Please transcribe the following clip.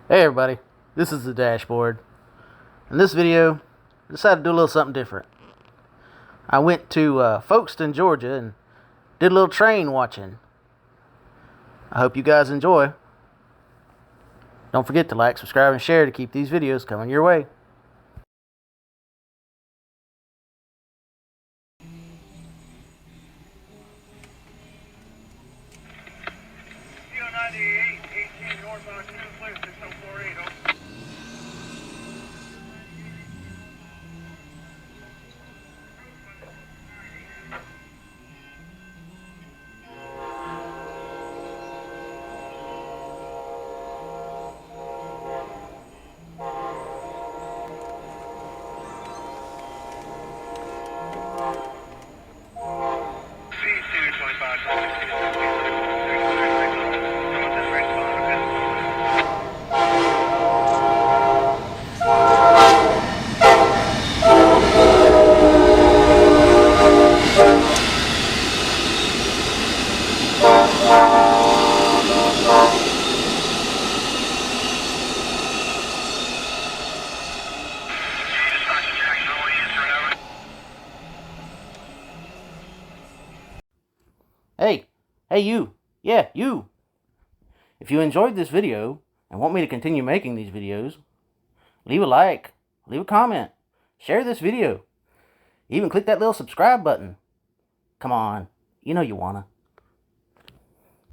Hey everybody, this is the dashboard. In this video, I decided to do a little something different. I went to Folkston, Georgia and did a little train watching. I hope you guys enjoy. Don't forget to like, subscribe, and share to keep these videos coming your way. Hey you! Yeah, you! If you enjoyed this video and want me to continue making these videos, leave a like, leave a comment, share this video, even click that little subscribe button. Come on, you know you wanna.